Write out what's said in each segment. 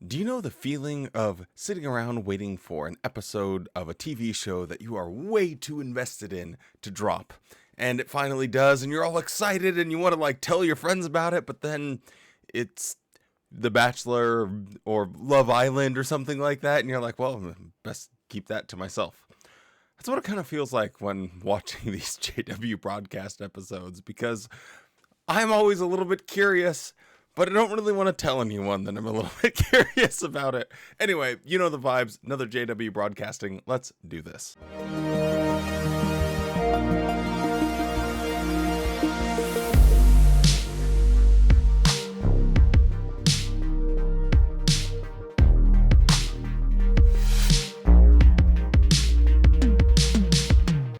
Do you know the feeling of sitting around waiting for an episode of a TV show that you are way too invested in to drop? And it finally does, and you're all excited and you want to tell your friends about it, but then it's The Bachelor or Love Island or something like that, and you're like, well, best keep that to myself. That's what it kind of feels like when watching these JW broadcast episodes, because I'm always a little bit curious, but I don't really want to tell anyone that I'm a little bit curious about it. Anyway, you know the vibes. Another JW broadcasting. Let's do this.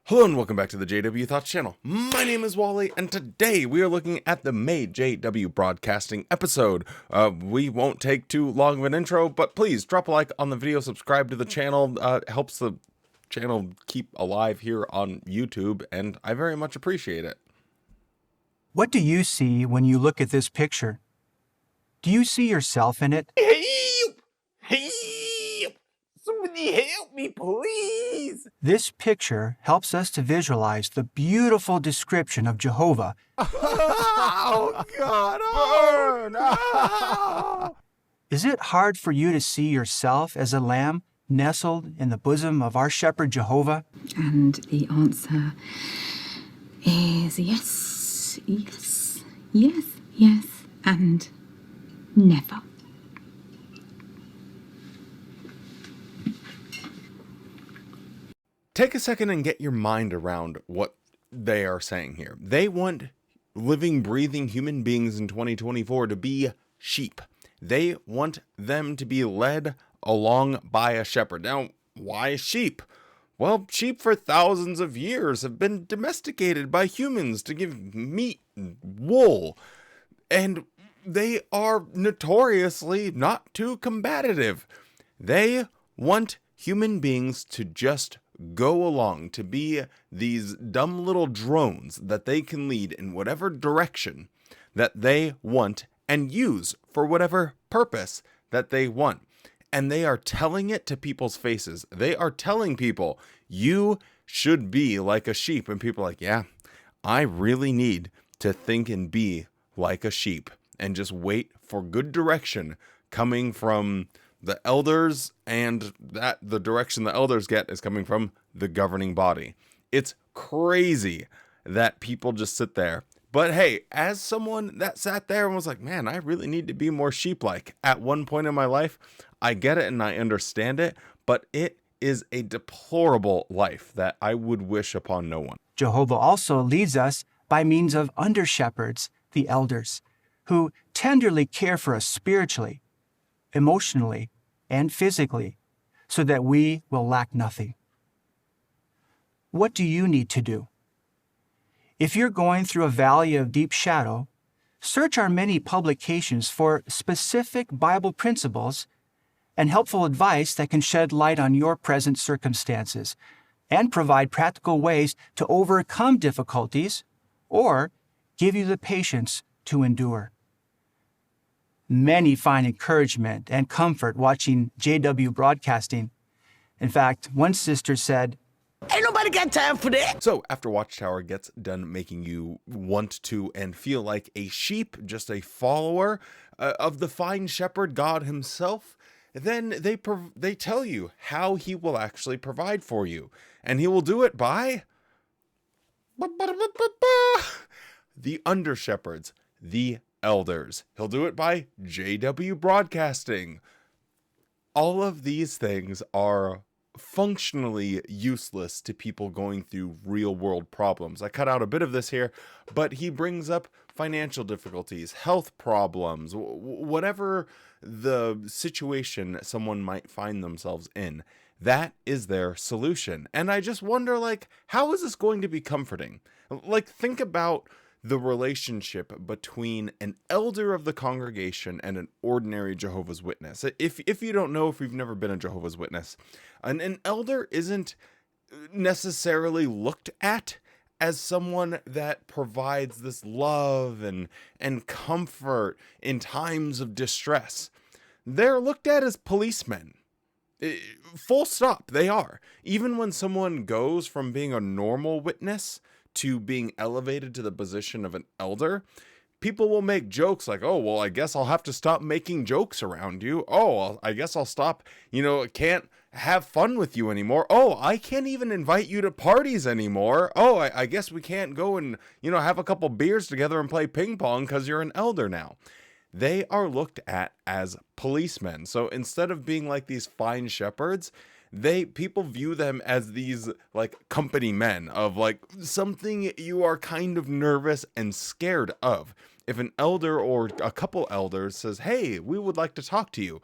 Hello and welcome back to the JW Thoughts channel. My name is Wally, and today we are looking at the May JW Broadcasting episode. We won't take too long of an intro, but please drop a like on the video, subscribe to the channel. Helps the channel keep alive here on YouTube, and I very much appreciate it. What do you see when you look at this picture? Do you see yourself in it? Help! Help! Somebody help me, please! This picture helps us to visualize the beautiful description of Jehovah. Oh, God! Burn! Oh. Is it hard for you to see yourself as a lamb nestled in the bosom of our shepherd Jehovah? And the answer is yes, yes, yes, yes, and never. Take a second and get your mind around what they are saying here. They want living, breathing human beings in 2024 to be sheep. They want them to be led along by a shepherd. Now, why sheep? Well, sheep for thousands of years have been domesticated by humans to give meat and wool. And they are notoriously not too combative. They want human beings to just go along, to be these dumb little drones that they can lead in whatever direction that they want and use for whatever purpose that they want. And they are telling it to people's faces. They are telling people, you should be like a sheep. And people are like, yeah, I really need to think and be like a sheep and just wait for good direction coming from the elders, and that the direction the elders get is coming from the governing body. It's crazy that people just sit there. But hey, as someone that sat there and was like, man, I really need to be more sheep-like at one point in my life, I get it and I understand it, but it is a deplorable life that I would wish upon no one. Jehovah also leads us by means of under-shepherds, the elders, who tenderly care for us spiritually, emotionally, and physically, so that we will lack nothing. What do you need to do? If you're going through a valley of deep shadow, search our many publications for specific Bible principles and helpful advice that can shed light on your present circumstances and provide practical ways to overcome difficulties or give you the patience to endure. Many find encouragement and comfort watching JW broadcasting. In fact, one sister said, Ain't nobody got time for that! So after Watchtower gets done making you want to and feel like a sheep, just a follower of the fine shepherd God himself, then they tell you how he will actually provide for you. And he will do it by the under shepherds, the elders. He'll do it by JW broadcasting. All of these things are functionally useless to people going through real world problems. I cut out a bit of this here, but he brings up financial difficulties, health problems, whatever the situation someone might find themselves in. That is their solution. And I just wonder, how is this going to be comforting? Think about the relationship between an elder of the congregation and an ordinary Jehovah's Witness. If you don't know, if you've never been a Jehovah's Witness, an elder isn't necessarily looked at as someone that provides this love and comfort in times of distress. they're looked at as policemen. Full stop, they are. Even when someone goes from being a normal witness to being elevated to the position of an elder, people will make jokes like, oh, well, I guess I'll have to stop making jokes around you. Oh, I guess I'll stop, can't have fun with you anymore. Oh, I can't even invite you to parties anymore. Oh, I guess we can't go and, have a couple beers together and play ping pong because you're an elder now. They are looked at as policemen. So instead of being like these fine shepherds, people view them as these like company men of like something you are kind of nervous and scared of. If an elder or a couple elders says, hey, we would like to talk to you,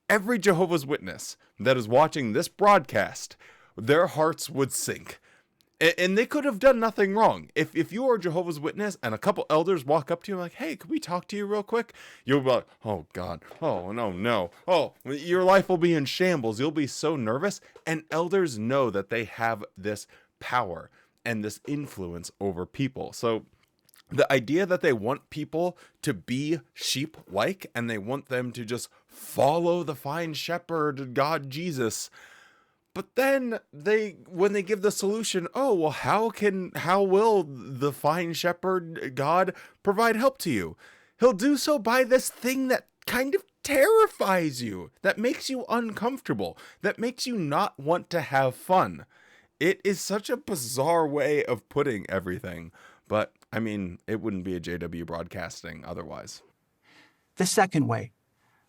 every Jehovah's Witness that is watching this broadcast, their hearts would sink. And they could have done nothing wrong. If you are a Jehovah's Witness and a couple elders walk up to you and like, hey, could we talk to you real quick? You'll be like, oh God, oh no. Oh, your life will be in shambles. You'll be so nervous. And elders know that they have this power and this influence over people. So the idea that they want people to be sheep-like and they want them to just follow the fine shepherd, God Jesus. But then when they give the solution, oh, well, how will the fine shepherd God provide help to you? He'll do so by this thing that kind of terrifies you, that makes you uncomfortable, that makes you not want to have fun. It is such a bizarre way of putting everything, but I mean, it wouldn't be a JW broadcasting otherwise. The second way,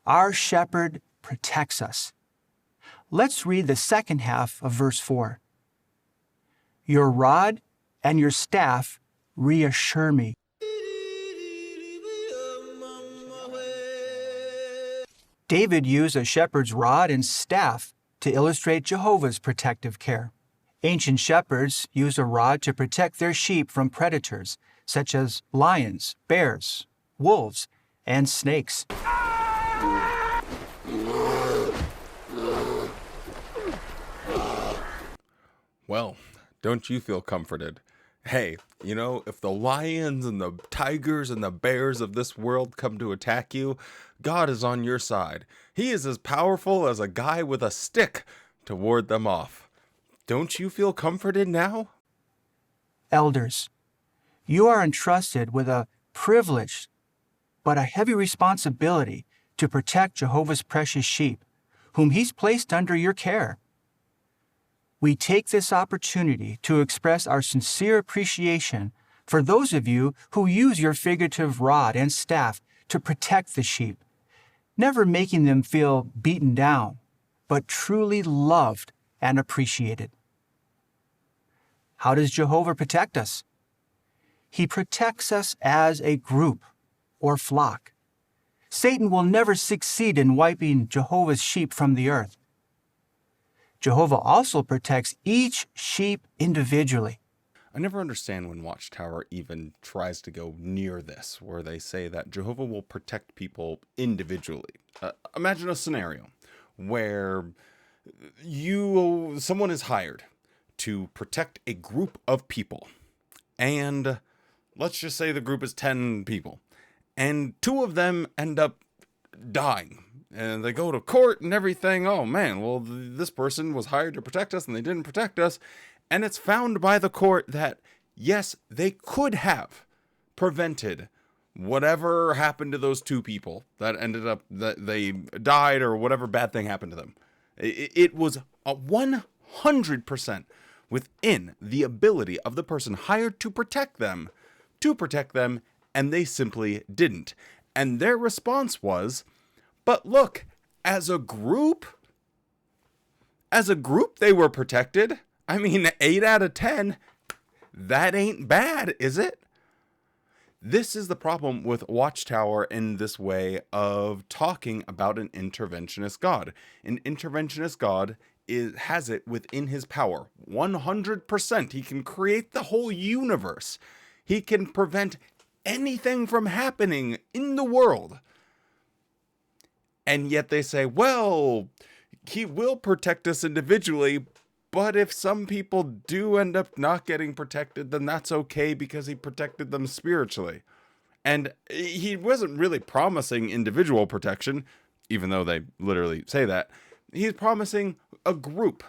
our shepherd protects us. Let's read the second half of verse 4. Your rod and your staff reassure me. David used a shepherd's rod and staff to illustrate Jehovah's protective care. Ancient shepherds used a rod to protect their sheep from predators, such as lions, bears, wolves, and snakes. Well, don't you feel comforted? Hey, if the lions and the tigers and the bears of this world come to attack you, God is on your side. He is as powerful as a guy with a stick to ward them off. Don't you feel comforted now? Elders, you are entrusted with a privileged but a heavy responsibility to protect Jehovah's precious sheep, whom He's placed under your care. We take this opportunity to express our sincere appreciation for those of you who use your figurative rod and staff to protect the sheep, never making them feel beaten down, but truly loved and appreciated. How does Jehovah protect us? He protects us as a group or flock. Satan will never succeed in wiping Jehovah's sheep from the earth. Jehovah also protects each sheep individually. I never understand when Watchtower even tries to go near this, where they say that Jehovah will protect people individually. Imagine a scenario where someone is hired to protect a group of people, and let's just say the group is 10 people, and 2 of them end up dying. And they go to court and everything. Oh man, well, this person was hired to protect us and they didn't protect us. And it's found by the court that, yes, they could have prevented whatever happened to those 2 people that ended up, that they died or whatever bad thing happened to them. It was 100% within the ability of the person hired to protect them, and they simply didn't. And their response was, but look, as a group, they were protected. I mean, 8 out of 10, that ain't bad, is it? This is the problem with Watchtower in this way of talking about an interventionist God. An interventionist God has it within his power. 100%. He can create the whole universe. He can prevent anything from happening in the world. And yet they say, well, He will protect us individually, but if some people do end up not getting protected, then that's okay because He protected them spiritually. And He wasn't really promising individual protection. even though they literally say that. He's promising a group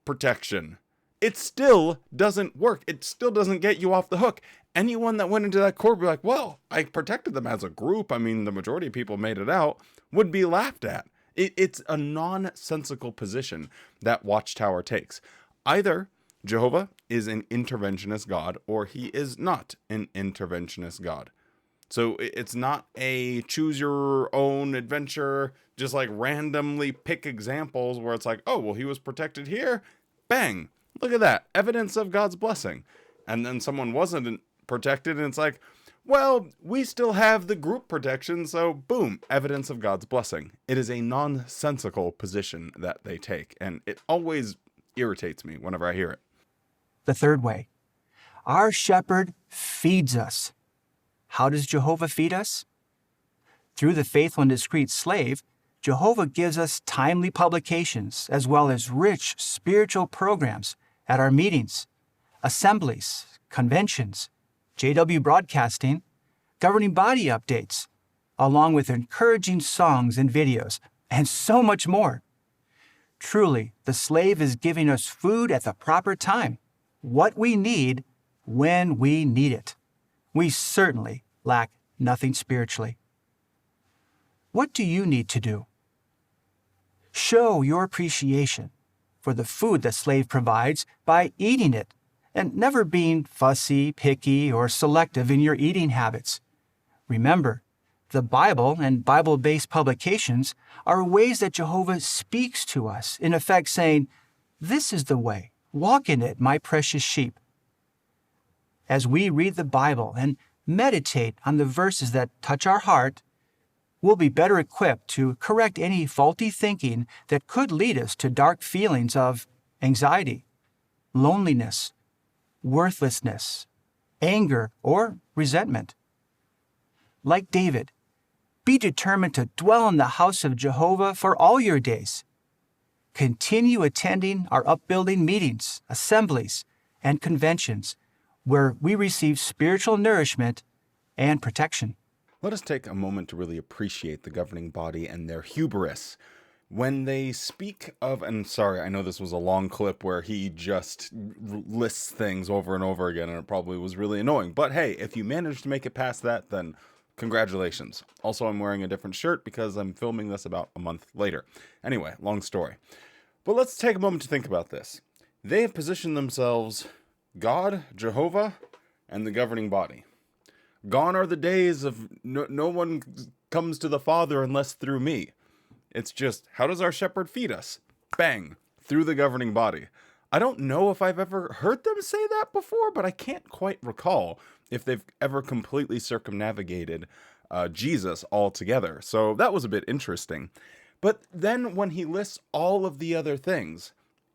protection. It still doesn't work. It still doesn't get you off the hook. Anyone that went into that court would be like, well, I protected them as a group. I mean, the majority of people made it out, would be laughed at. It's a nonsensical position that Watchtower takes. Either Jehovah is an interventionist God, or he is not an interventionist God. So it's not a choose your own adventure, just like randomly pick examples where it's like, oh, well, he was protected here. Bang. Look at that. Evidence of God's blessing. And then someone wasn't protected, and it's like, well, we still have the group protection, so boom, evidence of God's blessing. It is a nonsensical position that they take, and it always irritates me whenever I hear it. The third way, our shepherd feeds us. How does Jehovah feed us? Through the faithful and discreet slave, Jehovah gives us timely publications as well as rich spiritual programs at our meetings, assemblies, conventions, JW broadcasting, governing body updates, along with encouraging songs and videos, and so much more. Truly, the slave is giving us food at the proper time, what we need when we need it. We certainly lack nothing spiritually. What do you need to do? Show your appreciation for the food the slave provides by eating it, and never being fussy, picky, or selective in your eating habits. Remember, the Bible and Bible-based publications are ways that Jehovah speaks to us, in effect saying, "This is the way, walk in it, my precious sheep." As we read the Bible and meditate on the verses that touch our heart, we'll be better equipped to correct any faulty thinking that could lead us to dark feelings of anxiety, loneliness, worthlessness, anger, or resentment. Like David, be determined to dwell in the house of Jehovah for all your days. Continue attending our upbuilding meetings, assemblies, and conventions, where we receive spiritual nourishment and protection. Let us take a moment to really appreciate the governing body and their hubris. When they speak of, and sorry, I know this was a long clip where he just lists things over and over again, and it probably was really annoying. But hey, if you managed to make it past that, then congratulations. Also, I'm wearing a different shirt because I'm filming this about a month later. Anyway, long story. But let's take a moment to think about this. They have positioned themselves, God, Jehovah, and the governing body. Gone are the days of no one comes to the Father unless through me. It's just, how does our shepherd feed us? Bang, through the governing body. I don't know if I've ever heard them say that before, but I can't quite recall if they've ever completely circumnavigated Jesus altogether. So that was a bit interesting. But then when he lists all of the other things,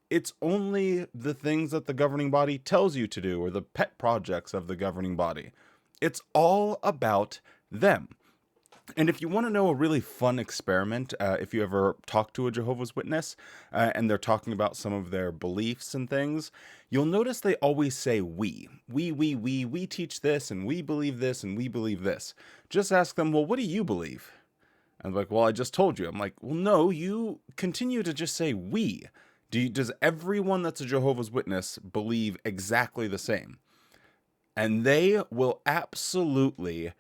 it's only the things that the governing body tells you to do, or the pet projects of the governing body. It's all about them. And if you want to know a really fun experiment, if you ever talk to a Jehovah's Witness and they're talking about some of their beliefs and things, you'll notice they always say we teach this, and we believe this, and we believe this. Just ask them, well, what do you believe? And they're like, well, I just told you. I'm like, well, no, you continue to just say we. Does everyone that's a Jehovah's Witness believe exactly the same? And they will absolutely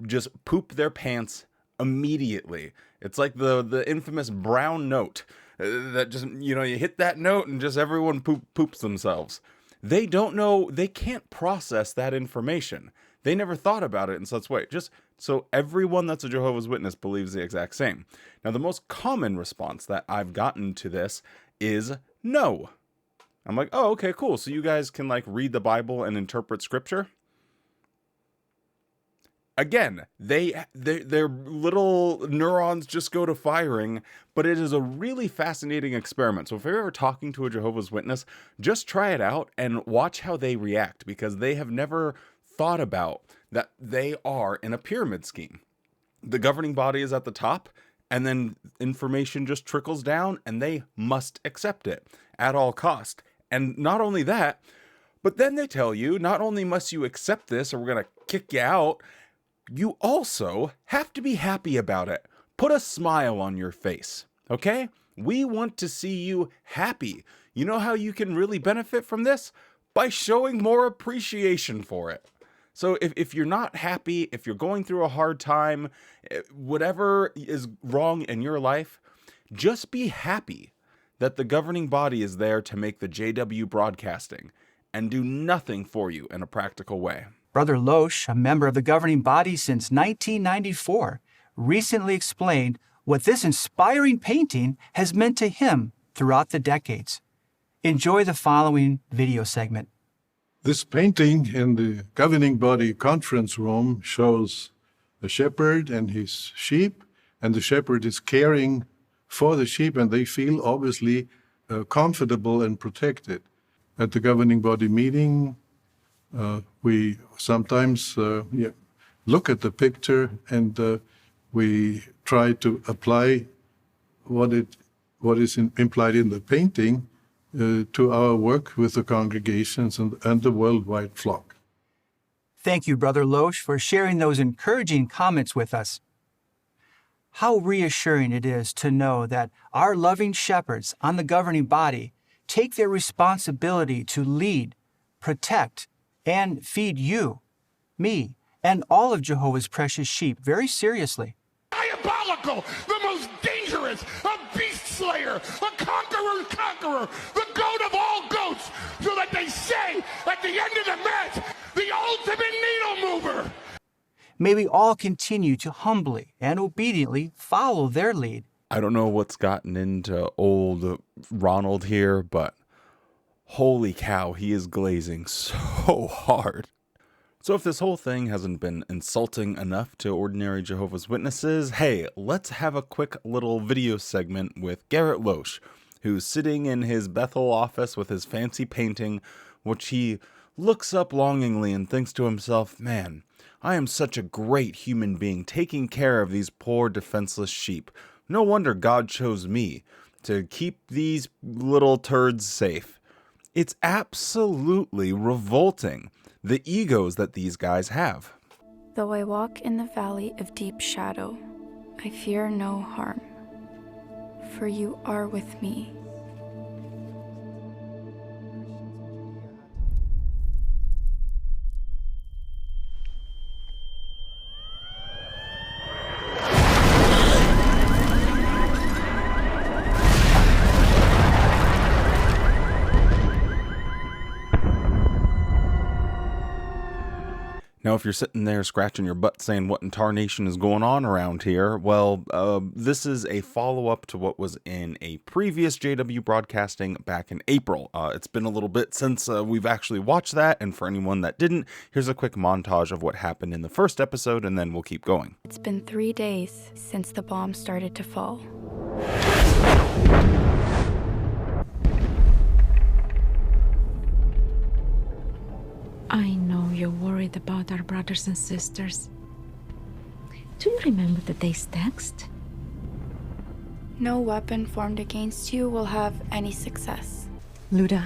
just poop their pants immediately. It's like the infamous brown note that just, you hit that note and just everyone poops themselves. They don't know, they can't process that information. They never thought about it in such a way. Just so everyone that's a Jehovah's Witness believes the exact same. Now, the most common response that I've gotten to this is no. I'm like, oh, okay, cool. So you guys can read the Bible and interpret scripture? Again, their little neurons just go to firing, but it is a really fascinating experiment. So if you're ever talking to a Jehovah's Witness, just try it out and watch how they react, because they have never thought about that they are in a pyramid scheme. The governing body is at the top, and then information just trickles down, and they must accept it at all cost. And not only that, but then they tell you, not only must you accept this or we're going to kick you out, you also have to be happy about it. Put a smile on your face, okay? We want to see you happy. You know how you can really benefit from this? By showing more appreciation for it. So if you're not happy, if you're going through a hard time, whatever is wrong in your life, just be happy that the governing body is there to make the JW broadcasting and do nothing for you in a practical way. Brother Loesch, a member of the governing body since 1994, recently explained what this inspiring painting has meant to him throughout the decades. Enjoy the following video segment. This painting in the governing body conference room shows a shepherd and his sheep, and the shepherd is caring for the sheep, and they feel obviously comfortable and protected. At the governing body meeting, we sometimes look at the picture and we try to apply what is implied in the painting to our work with the congregations and the worldwide flock. Thank you, Brother Loesch, for sharing those encouraging comments with us. How reassuring it is to know that our loving shepherds on the governing body take their responsibility to lead, protect, and feed you, me, and all of Jehovah's precious sheep very seriously. Diabolical, the most dangerous, a beast slayer, a conqueror's conqueror, the goat of all goats, so that they say at the end of the match, the ultimate needle mover. May we all continue to humbly and obediently follow their lead. I don't know what's gotten into old Ronald here, but holy cow, he is glazing so hard. So if this whole thing hasn't been insulting enough to ordinary Jehovah's Witnesses, hey, let's have a quick little video segment with Garrett Loesch, who's sitting in his Bethel office with his fancy painting, which he looks up longingly and thinks to himself, man, I am such a great human being taking care of these poor defenseless sheep. No wonder God chose me to keep these little turds safe. It's absolutely revolting, the egos that these guys have. Though I walk in the valley of deep shadow, I fear no harm, for you are with me. Now, if you're sitting there scratching your butt saying what in tarnation is going on around here, well, this is a follow-up to what was in a previous JW broadcasting back in April. It's been a little bit since we've actually watched that, and for anyone that didn't, here's a quick montage of what happened in the first episode, and then we'll keep going. It's been 3 days since the bomb started to fall. I know you're worried about our brothers and sisters. Do you remember the day's text? No weapon formed against you will have any success. Luda,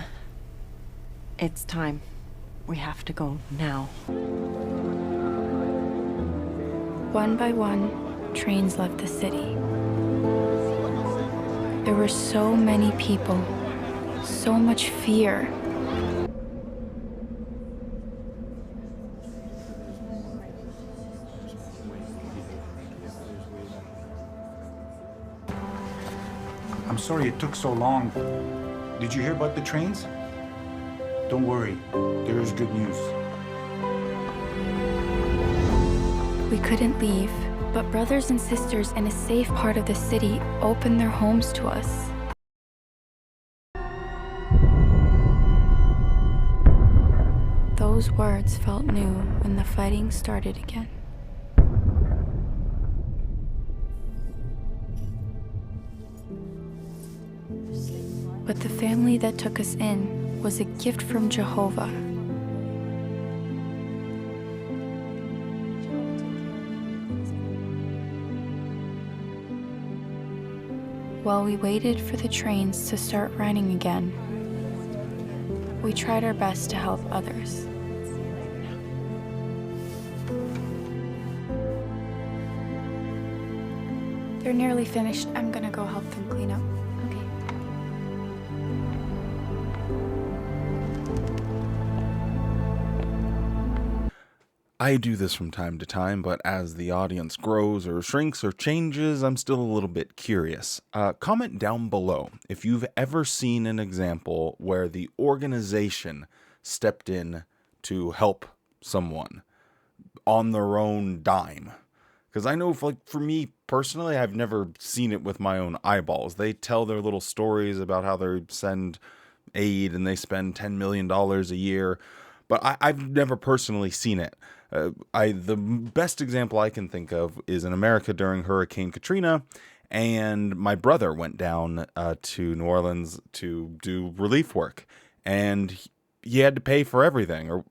it's time. We have to go now. One by one, trains left the city. There were so many people, so much fear. I'm sorry it took so long. Did you hear about the trains? Don't worry, there is good news. We couldn't leave, but brothers and sisters in a safe part of the city opened their homes to us. Those words felt new when the fighting started again. But the family that took us in was a gift from Jehovah. While we waited for the trains to start running again, we tried our best to help others. They're nearly finished. I'm gonna go help them clean up. Okay. I do this from time to time, but as the audience grows or shrinks or changes, I'm still a little bit curious. Comment down below if you've ever seen an example where the organization stepped in to help someone on their own dime. Because I know, for me personally, I've never seen it with my own eyeballs. They tell their little stories about how they send aid and they spend $10 million a year, but I've never personally seen it. The best example I can think of is in America during Hurricane Katrina, and my brother went down to New Orleans to do relief work, and he had to pay for everything, or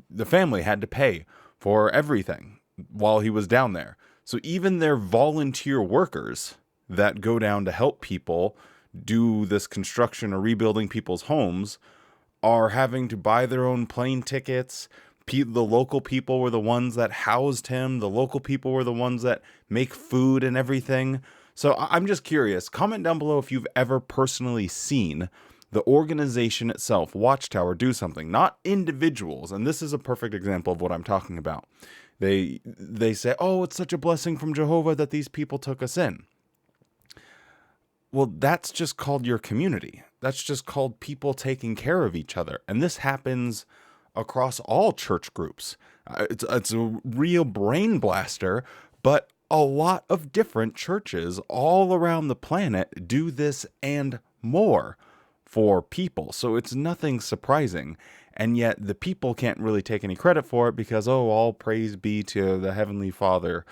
the family had to pay for everything while he was down there. So even their volunteer workers that go down to help people do this construction or rebuilding people's homes are having to buy their own plane tickets. The local people were the ones that housed him. The local people were the ones that make food and everything. So I'm just curious. Comment down below if you've ever personally seen the organization itself, Watchtower, do something, not individuals. And this is a perfect example of what I'm talking about. They say, oh, it's such a blessing from Jehovah that these people took us in. Well, that's just called your community. That's just called people taking care of each other. And this happens across all church groups. It's a real brain blaster, but a lot of different churches all around the planet do this and more for people. So it's nothing surprising. And yet the people can't really take any credit for it because, oh, all praise be to the Heavenly Father.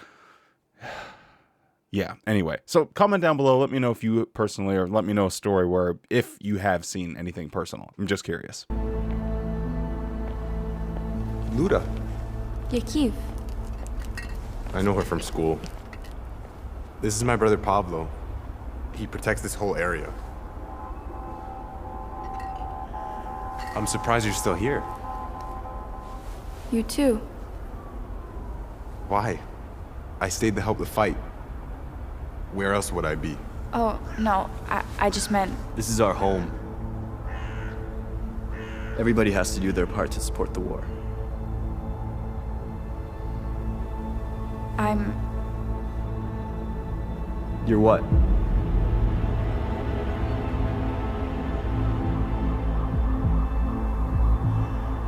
Yeah, anyway. So comment down below. Let me know if you personally, or let me know a story where if you have seen anything personal. I'm just curious. Luda. Yakiv. I know her from school. This is my brother Pablo. He protects this whole area. I'm surprised you're still here. You too. Why? I stayed to help the fight. Where else would I be? Oh, no. I just meant... This is our home. Everybody has to do their part to support the war. You're what?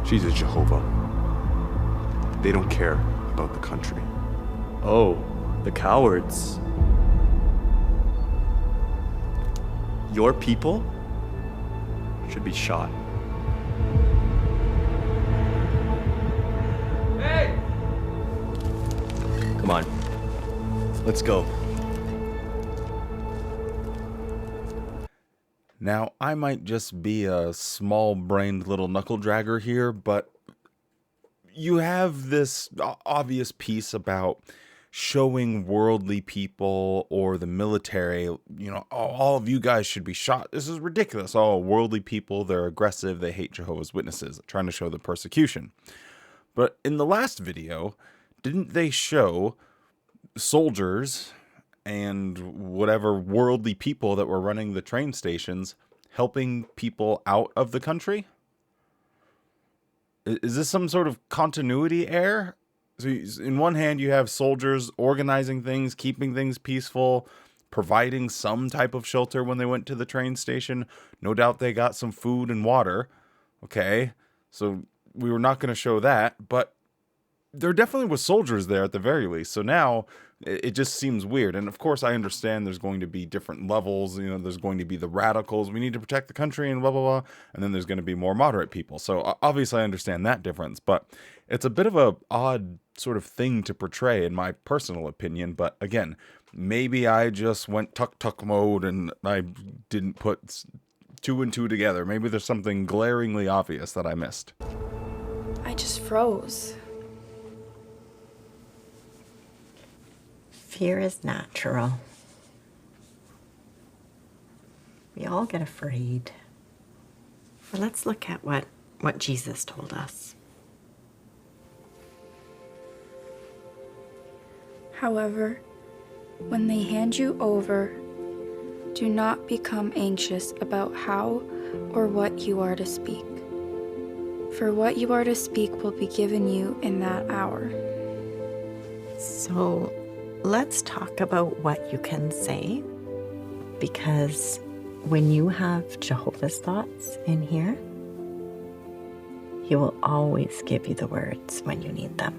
She's a Jehovah. They don't care about the country. Oh, the cowards. Your people should be shot. Hey! Come on. Let's go. Now, I might just be a small-brained little knuckle-dragger here, but you have this obvious piece about showing worldly people or the military, you know, oh, all of you guys should be shot. This is ridiculous. Oh, worldly people, they're aggressive, they hate Jehovah's Witnesses, trying to show the persecution. But in the last video, didn't they show soldiers and whatever worldly people that were running the train stations helping people out of the country? Is this some sort of continuity error? So in one hand, you have soldiers organizing things, keeping things peaceful, providing some type of shelter when they went to the train station. No doubt they got some food and water. Okay, so we were not going to show that, but there definitely was soldiers there at the very least. So now it just seems weird. And of course, I understand there's going to be different levels. You know, there's going to be the radicals. We need to protect the country and blah, blah, blah. And then there's going to be more moderate people. So obviously I understand that difference, but it's a bit of a odd sort of thing to portray in my personal opinion. But again, maybe I just went tuk-tuk mode and I didn't put two and two together. Maybe there's something glaringly obvious that I missed. I just froze. Fear is natural. We all get afraid. But let's look at what Jesus told us. However, When they hand you over, do not become anxious about how or what you are to speak. For what you are to speak will be given you in that hour. So let's talk about what you can say, because when you have Jehovah's thoughts in here, he will always give you the words when you need them.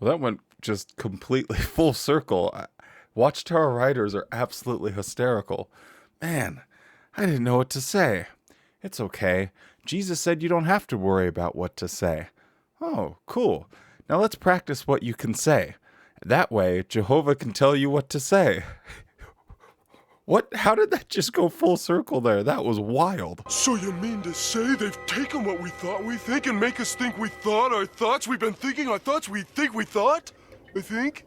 Well, that went just completely full circle. Watchtower writers are absolutely hysterical. Man, I didn't know what to say. It's okay. Jesus said you don't have to worry about what to say. Oh, cool. Now let's practice what you can say. That way, Jehovah can tell you what to say. What? How did that just go full circle there? That was wild. So you mean to say they've taken what we thought we think and make us think we thought our thoughts we've been thinking our thoughts we think we thought? I think?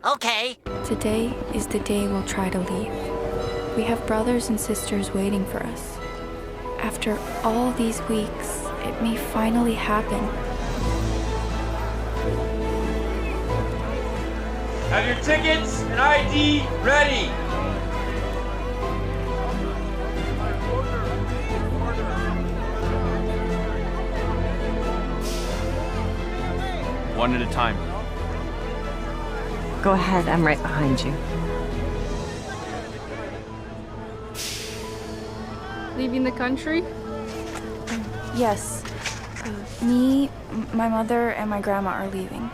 Okay. Today is the day we'll try to leave. We have brothers and sisters waiting for us. After all these weeks, it may finally happen. Have your tickets and ID ready. One at a time. Go ahead, I'm right behind you. Leaving the country? Yes. Me, my mother, and my grandma are leaving.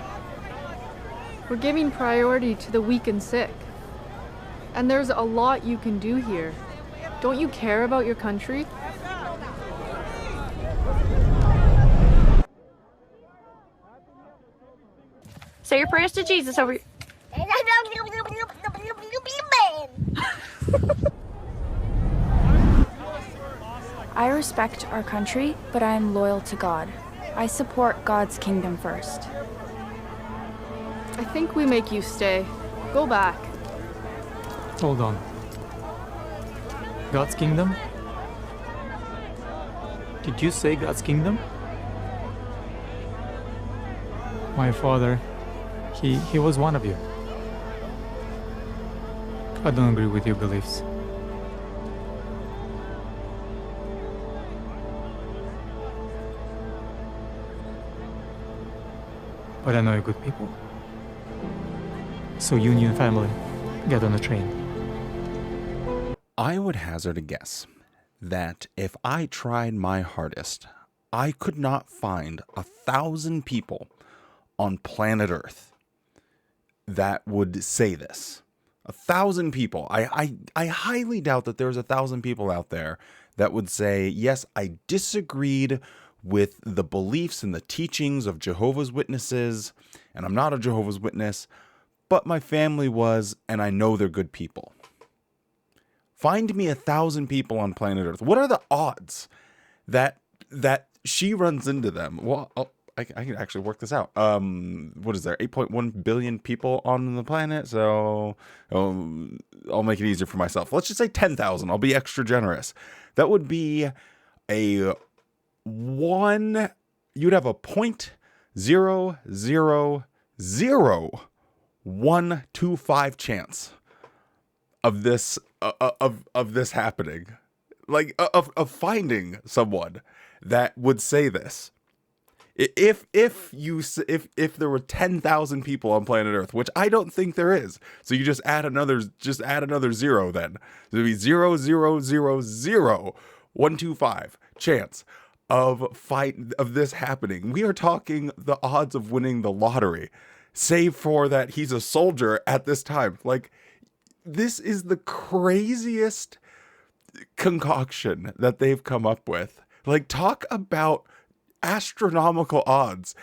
We're giving priority to the weak and sick. And there's a lot you can do here. Don't you care about your country? Say your prayers to Jesus over. I respect our country, but I am loyal to God. I support God's kingdom first. I think we make you stay. Go back. Hold on. God's kingdom? Did you say God's kingdom? My father, he was one of you. I don't agree with your beliefs. But I know you're good people. So Union family, get on the train. I would hazard a guess that if I tried my hardest, I could not find 1,000 people on planet Earth that would say this. 1,000 people. I highly doubt that there's 1,000 people out there that would say, yes, I disagreed with the beliefs and the teachings of Jehovah's Witnesses, and I'm not a Jehovah's Witness, but my family was, and I know they're good people. Find me 1,000 people on planet Earth. What are the odds that she runs into them? Well, I can actually work this out. What is there? 8.1 billion people on the planet. So I'll make it easier for myself. Let's just say 10,000. I'll be extra generous. That would be a one. You'd have a 0.000125 chance of this happening, like of finding someone that would say this. If there were 10,000 people on planet Earth, which I don't think there is, so you just add another zero then. So it'd be 0.000125 chance of this happening. We are talking the odds of winning the lottery, save for that he's a soldier at this time. Like, this is the craziest concoction that they've come up with. Like, talk about astronomical odds.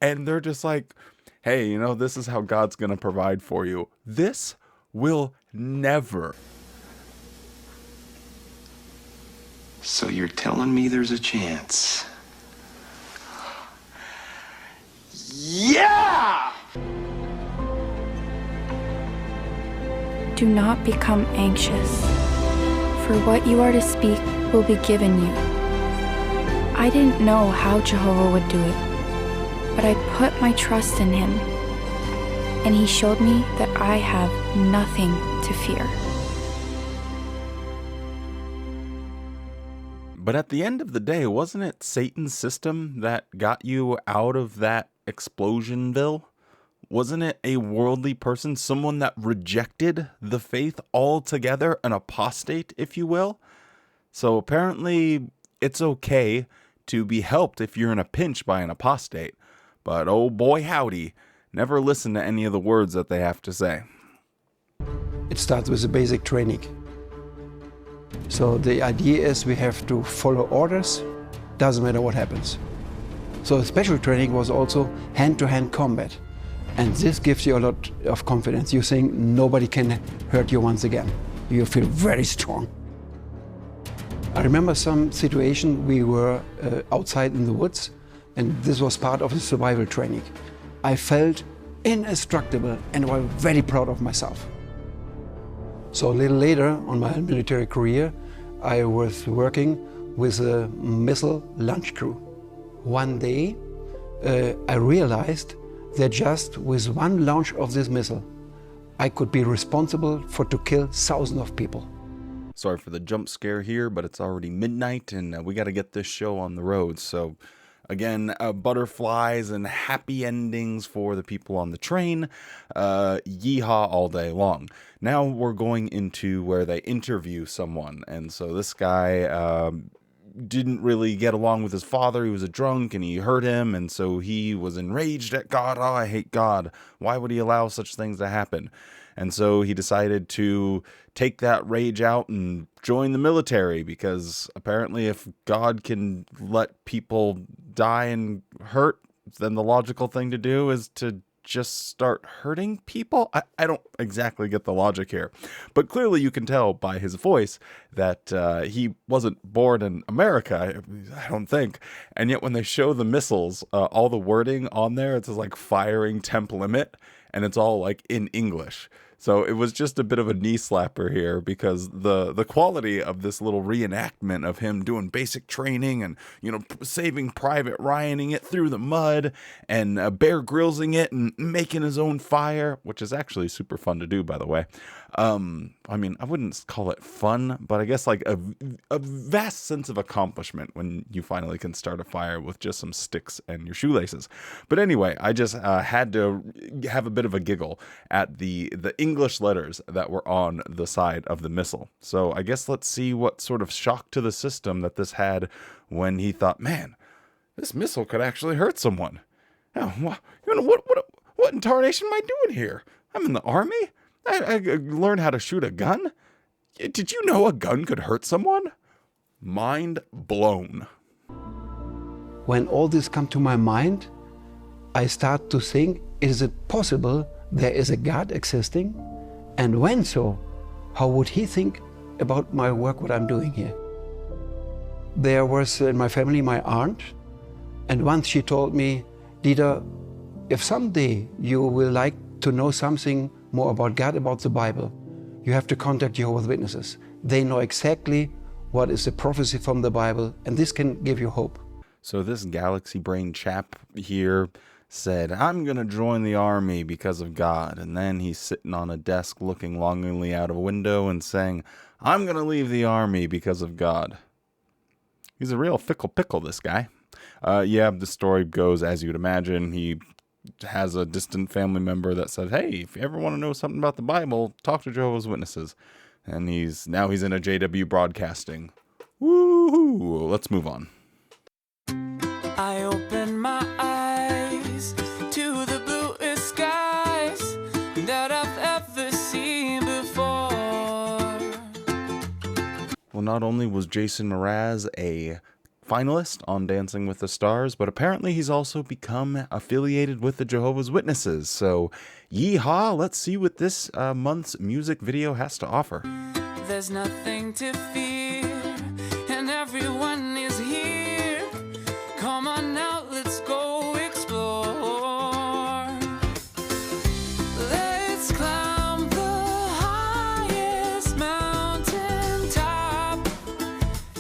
And they're just like, hey, you know, this is how God's going to provide for you. This will never. So you're telling me there's a chance? Yeah! Do not become anxious, for what you are to speak will be given you. I didn't know how Jehovah would do it, but I put my trust in him, and he showed me that I have nothing to fear. But at the end of the day, wasn't it Satan's system that got you out of that explosionville? Wasn't it a worldly person, someone that rejected the faith altogether, an apostate, if you will? So apparently it's okay to be helped if you're in a pinch by an apostate. But oh boy howdy, never listen to any of the words that they have to say. It starts with the basic training. So the idea is we have to follow orders, doesn't matter what happens. So special training was also hand-to-hand combat. And this gives you a lot of confidence. You think nobody can hurt you once again. You feel very strong. I remember some situation we were outside in the woods, and this was part of the survival training. I felt indestructible and I was very proud of myself. So a little later on my military career, I was working with a missile launch crew. One day, I realized that just with one launch of this missile, I could be responsible to kill thousands of people. Sorry for the jump scare here, but it's already midnight and we got to get this show on the road. So again, butterflies and happy endings for the people on the train. Yeehaw all day long. Now we're going into where they interview someone. And so this guy didn't really get along with his father. He was a drunk and he hurt him. And so he was enraged at God. Oh, I hate God. Why would he allow such things to happen? And so he decided to take that rage out and join the military, because apparently if God can let people die and hurt, then the logical thing to do is to just start hurting people. I don't exactly get the logic here, but clearly you can tell by his voice that he wasn't born in America, I don't think. And yet when they show the missiles, all the wording on there, it says like firing temp limit, and it's all like in English. So it was just a bit of a knee slapper here, because the quality of this little reenactment of him doing basic training and, you know, saving Private Ryaning it through the mud and Bear Grylls-ing it and making his own fire, which is actually super fun to do, by the way. I mean, I wouldn't call it fun, but I guess like a vast sense of accomplishment when you finally can start a fire with just some sticks and your shoelaces. But anyway, I just had to have a bit of a giggle at the English letters that were on the side of the missile. So I guess let's see what sort of shock to the system that this had when he thought, man, this missile could actually hurt someone. Oh, you know, what in tarnation am I doing here? I'm in the army? I learned how to shoot a gun? Did you know a gun could hurt someone? Mind blown. When all this come to my mind, I start to think, is it possible there is a God existing? And when so, how would he think about my work, what I'm doing here? There was in my family my aunt, and once she told me, Dieter, if someday you will like to know something more about God, about the Bible, you have to contact Jehovah's Witnesses. They know exactly what is the prophecy from the Bible, and this can give you hope. So this galaxy brain chap here said, I'm going to join the army because of God. And then he's sitting on a desk looking longingly out of a window and saying, I'm going to leave the army because of God. He's a real fickle pickle, this guy. Yeah, the story goes as you'd imagine. He has a distant family member that said, hey, if you ever want to know something about the Bible, talk to Jehovah's Witnesses. And now he's in a JW broadcasting. Woohoo! Let's move on. I open my eyes to the bluest skies that I've ever seen before. Well, not only was Jason Mraz a finalist on Dancing with the Stars, but apparently he's also become affiliated with the Jehovah's Witnesses. So, yeehaw, let's see what this month's music video has to offer. There's nothing to fear, and everyone is here. Come on now, let's go explore. Let's climb the highest mountain top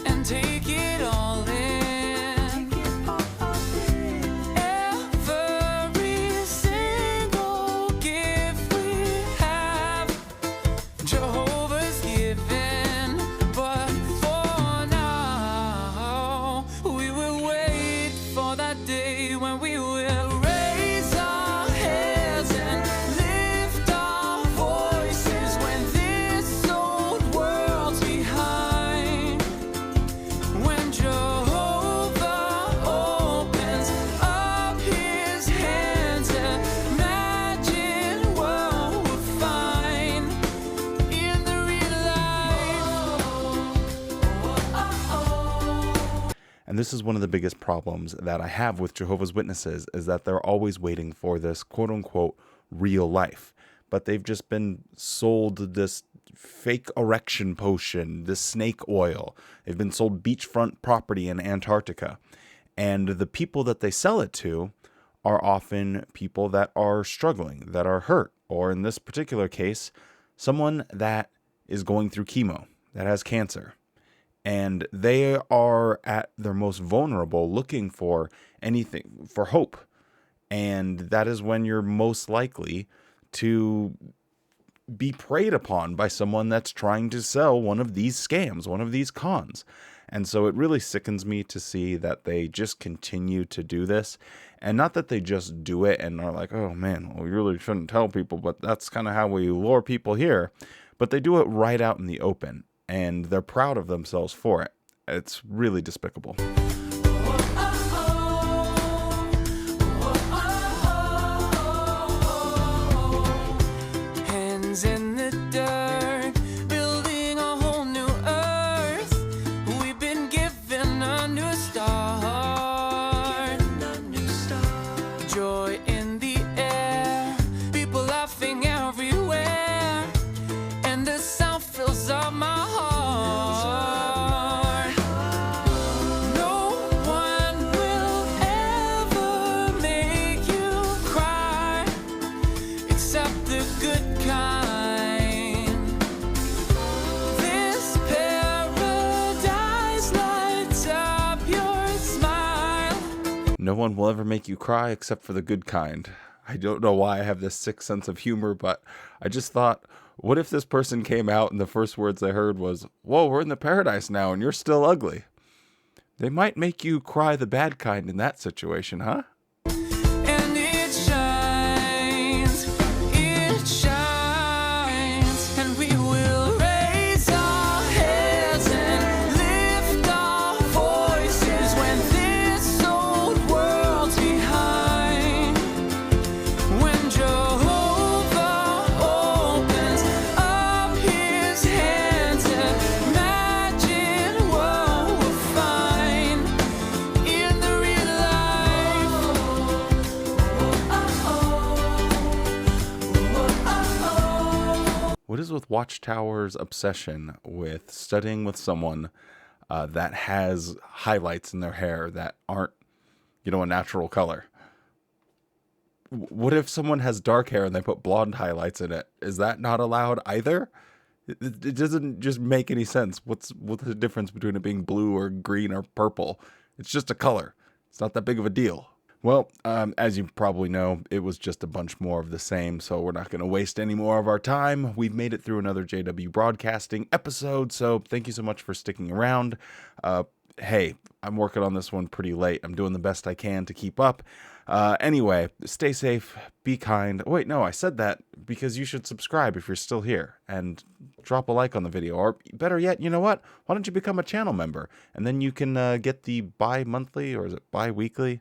and take it all in. this is one of the biggest problems that I have with Jehovah's Witnesses, is that they're always waiting for this quote-unquote real life. But they've just been sold this fake erection potion, this snake oil. They've been sold beachfront property in Antarctica. And the people that they sell it to are often people that are struggling, that are hurt, or in this particular case, someone that is going through chemo, that has cancer. And they are at their most vulnerable, looking for anything, for hope. And that is when you're most likely to be preyed upon by someone that's trying to sell one of these scams, one of these cons. And so it really sickens me to see that they just continue to do this. And not that they just do it and are like, oh man, well, we really shouldn't tell people, but that's kind of how we lure people here. But they do it right out in the open, and they're proud of themselves for it. It's really despicable. Hands in the dirt, building a whole new earth. We've been given a new start. Joy in the air, people laughing everywhere, and the sound fills up my heart. No one will ever make you cry except the good kind. This paradise lights up your smile. No one will ever make you cry except for the good kind. I don't know why I have this sick sense of humor, but I just thought, what if this person came out and the first words I heard was, whoa, we're in the paradise now and you're still ugly. They might make you cry the bad kind in that situation, huh? And it shines, and we will raise our heads and lift our voices when this old world's behind. When Jehovah opens up his hands, imagine what we'll find in the real life. What is with Watchtower's obsession with studying with someone that has highlights in their hair that aren't, a natural color? What if someone has dark hair and they put blonde highlights in it? Is that not allowed either? It doesn't just make any sense. What's the difference between it being blue or green or purple? It's just a color. It's not that big of a deal. Well, as you probably know, it was just a bunch more of the same, so we're not going to waste any more of our time. We've made it through another JW Broadcasting episode, so thank you so much for sticking around. Hey, I'm working on this one pretty late. I'm doing the best I can to keep up. Anyway, stay safe, be kind. Wait, no, I said that because you should subscribe if you're still here, and drop a like on the video, or better yet, you know what? Why don't you become a channel member, and then you can get the bi-monthly, or is it bi-weekly?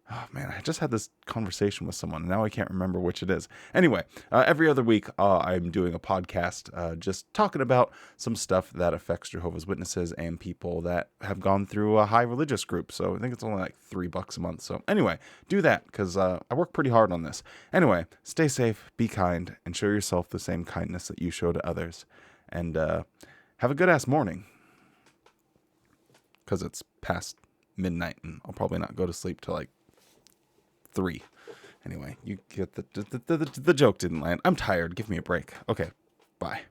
Oh man, I just had this conversation with someone, and now I can't remember which it is. Anyway, every other week I'm doing a podcast just talking about some stuff that affects Jehovah's Witnesses and people that have gone through a high religious group. So I think it's only like $3 a month. So anyway, do that because I work pretty hard on this. Anyway, stay safe, be kind, and show yourself the same kindness that you show to others. And have a good-ass morning because it's past midnight, and I'll probably not go to sleep till like 3. Anyway, you get the joke didn't land. I'm tired. Give me a break. Okay, bye.